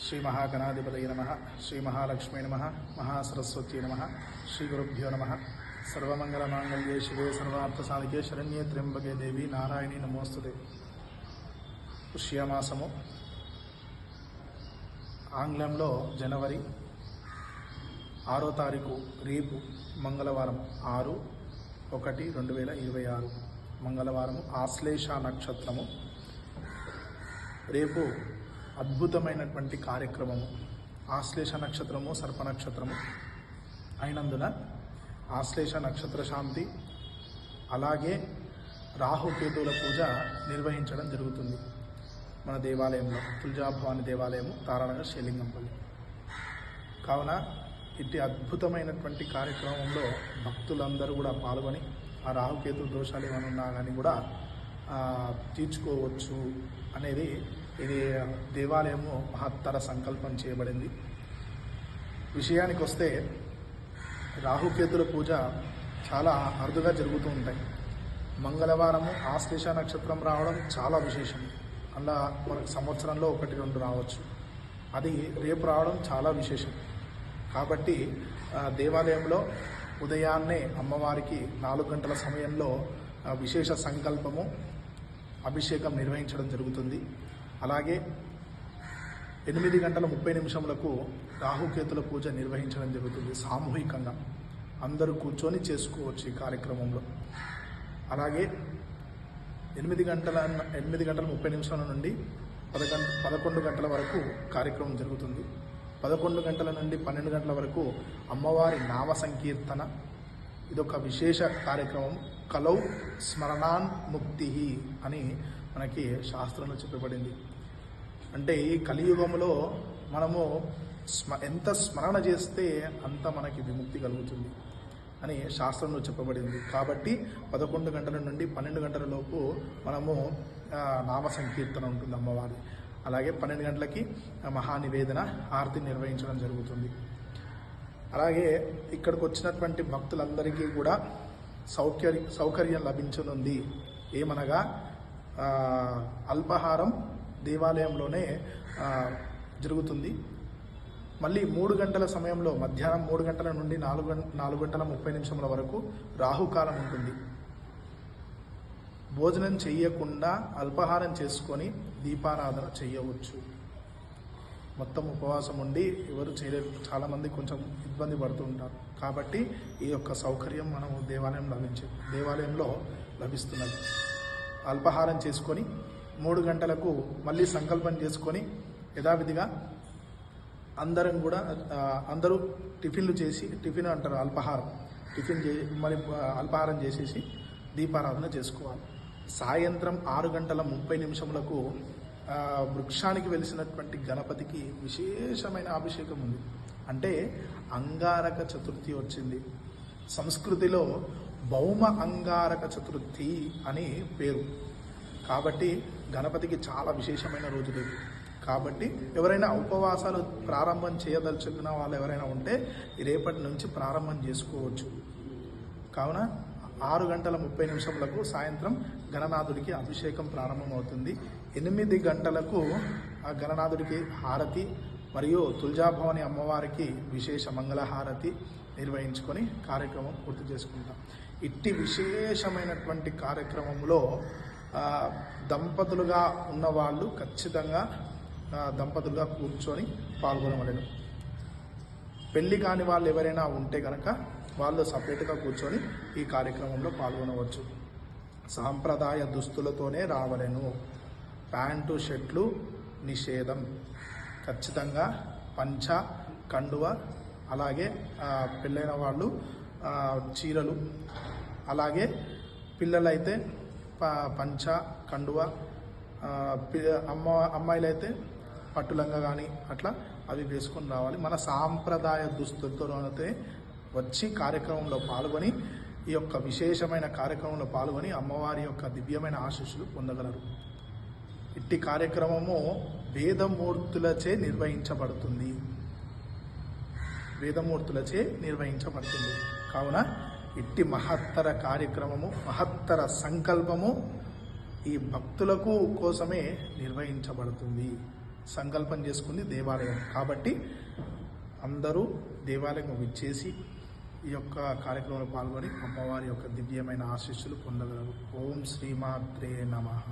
శ్రీ మహాగణాధిపతయ నమః, శ్రీ మహాలక్ష్మీ నమః, మహాసరస్వతీ నమః, శ్రీ గురుభ్యో నమః. సర్వమంగళమాంగళ్యే శివే సర్వార్థసాధికే శరణ్యే త్ర్యంబకే దేవి నారాయణి నమోస్తుతే. పుష్యమాసము ఆంగ్లంలో జనవరి 6వ తారీఖు, రేపు మంగళవారం 6/1/2026 మంగళవారము, ఆశ్లేష నక్షత్రము. రేపు అద్భుతమైనటువంటి కార్యక్రమము. ఆశ్లేష నక్షత్రము సర్ప నక్షత్రము అయినందున ఆశ్లేష నక్షత్ర శాంతి, అలాగే రాహుకేతువుల పూజ నిర్వహించడం జరుగుతుంది మన దేవాలయంలో, తుల్జాభవాని దేవాలయము, తారానగర్, శ్రీలింగంపల్లి. కావున ఇట్టి అద్భుతమైనటువంటి కార్యక్రమంలో భక్తులందరూ కూడా పాల్గొని ఆ రాహుకేతు దోషాలు ఏమైనా ఉన్నా కానీ కూడా తీర్చుకోవచ్చు అనేది ఇది దేవాలయము మహత్తర సంకల్పం చేయబడింది. విషయానికి వస్తే రాహుకేతుల పూజ చాలా అరుదుగా జరుగుతూ ఉంటాయి. మంగళవారము ఆశ్లేష నక్షత్రం రావడం చాలా విశేషం. అలా మనకు సంవత్సరంలో 1-2 రావచ్చు. అది రేపు రావడం చాలా విశేషం. కాబట్టి దేవాలయంలో ఉదయాన్నే అమ్మవారికి 4 గంటల సమయంలో విశేష సంకల్పము, అభిషేకం నిర్వహించడం జరుగుతుంది. అలాగే 8:30 రాహుకేతుల పూజ నిర్వహించడం జరుగుతుంది. సామూహికంగా అందరూ కూర్చొని చేసుకోవచ్చు ఈ కార్యక్రమంలో. అలాగే 8:30 నుండి 11 గంటల వరకు కార్యక్రమం జరుగుతుంది. 11 గంటల నుండి 12 గంటల వరకు అమ్మవారి నామ సంకీర్తన. ఇదొక విశేష కార్యక్రమం. కలౌ స్మరణాన్ ముక్తి అని మనకి శాస్త్రంలో చెప్పబడింది. అంటే ఈ కలియుగంలో మనము ఎంత స్మరణ చేస్తే అంత మనకి విముక్తి కలుగుతుంది అని శాస్త్రంలో చెప్పబడింది. కాబట్టి 11 గంటల నుండి 12 గంటల లోపు మనము నామ సంకీర్తన ఉంటుంది అమ్మవారి. అలాగే 12 గంటలకి మహానివేదన, ఆరతి నిర్వహించడం జరుగుతుంది. అలాగే ఇక్కడికి వచ్చినటువంటి భక్తులందరికీ కూడా సౌకర్యం లభించనుంది. ఏమనగా అల్పాహారం దేవాలయంలోనే జరుగుతుంది. మళ్ళీ 3 గంటల సమయంలో, మధ్యాహ్నం 3 గంటల నుండి 4:30 వరకు రాహుకాలం ఉంటుంది. భోజనం చెయ్యకుండా అల్పాహారం చేసుకొని దీపారాధన చేయవచ్చు. మొత్తం ఉపవాసం ఉండి ఎవరు చేయలేరు. చాలామంది కొంచెం ఇబ్బంది పడుతూ ఉంటారు. కాబట్టి ఈ యొక్క సౌకర్యం మనం దేవాలయంలో లభిస్తున్నది. అల్పాహారం చేసుకొని 3 గంటలకు మళ్ళీ సంకల్పం చేసుకొని యథావిధిగా అందరూ టిఫిన్ అంటారు అల్పాహారం, మరి అల్పాహారం చేసేసి దీపారాధన చేసుకోవాలి. సాయంత్రం 6:30 వృక్షానికి వెలిసినటువంటి గణపతికి విశేషమైన అభిషేకం ఉంది. అంటే అంగారక చతుర్థి వచ్చింది. సంస్కృతిలో భౌమ అంగారక చతుర్థి అని పేరు. కాబట్టి గణపతికి చాలా విశేషమైన రోజు లేదు. కాబట్టి ఎవరైనా ఉపవాసాలు ప్రారంభం చేయదలుచుకున్న వాళ్ళు ఎవరైనా ఉంటే రేపటి నుంచి ప్రారంభం చేసుకోవచ్చు. కావున 6:30 సాయంత్రం గణనాథుడికి అభిషేకం ప్రారంభమవుతుంది. 8 గంటలకు ఆ గణనాథుడికి హారతి మరియు తుల్జాభవాని అమ్మవారికి విశేష మంగళహారతి నిర్వహించుకొని కార్యక్రమం పూర్తి చేసుకుంటాం. ఇట్టి విశేషమైనటువంటి కార్యక్రమంలో దంపతులుగా ఉన్నవాళ్ళు ఖచ్చితంగా దంపతులుగా కూర్చొని పాల్గొనవలెను. పెళ్లి కాని వాళ్ళు ఎవరైనా ఉంటే కనుక వాళ్ళు సపరేట్గా కూర్చొని ఈ కార్యక్రమంలో పాల్గొనవచ్చు. సాంప్రదాయ దుస్తులతోనే రావలెను. ప్యాంటు, షర్ట్లు నిషేధం. ఖచ్చితంగా పంచ, కండువ, అలాగే పెళ్ళైన వాళ్ళు చీరలు, అలాగే పిల్లలైతే పంచ, కండువ, అమ్మాయిలైతే పట్టులంగా కానీ అట్లా అవి వేసుకొని రావాలి. మన సాంప్రదాయ దుస్తులతోనైతే వచ్చి కార్యక్రమంలో పాల్గొని ఈ యొక్క విశేషమైన కార్యక్రమంలో పాల్గొని అమ్మవారి యొక్క దివ్యమైన ఆశీస్సులు పొందగలరు. ఇట్టి కార్యక్రమము వేదమూర్తులచే నిర్వహించబడుతుంది. కావున ఇట్టి మహత్తర కార్యక్రమము, మహత్తర సంకల్పము ఈ భక్తులకు కోసమే నిర్వహించబడుతుంది. సంకల్పం చేసుకుంది దేవాలయం. కాబట్టి అందరూ దేవాలయం విచ్చేసి ఈ యొక్క కార్యక్రమంలో పాల్గొని అమ్మవారి యొక్క దివ్యమైన ఆశీస్సులు పొందగలరు. ఓం శ్రీమాత్రే నమః.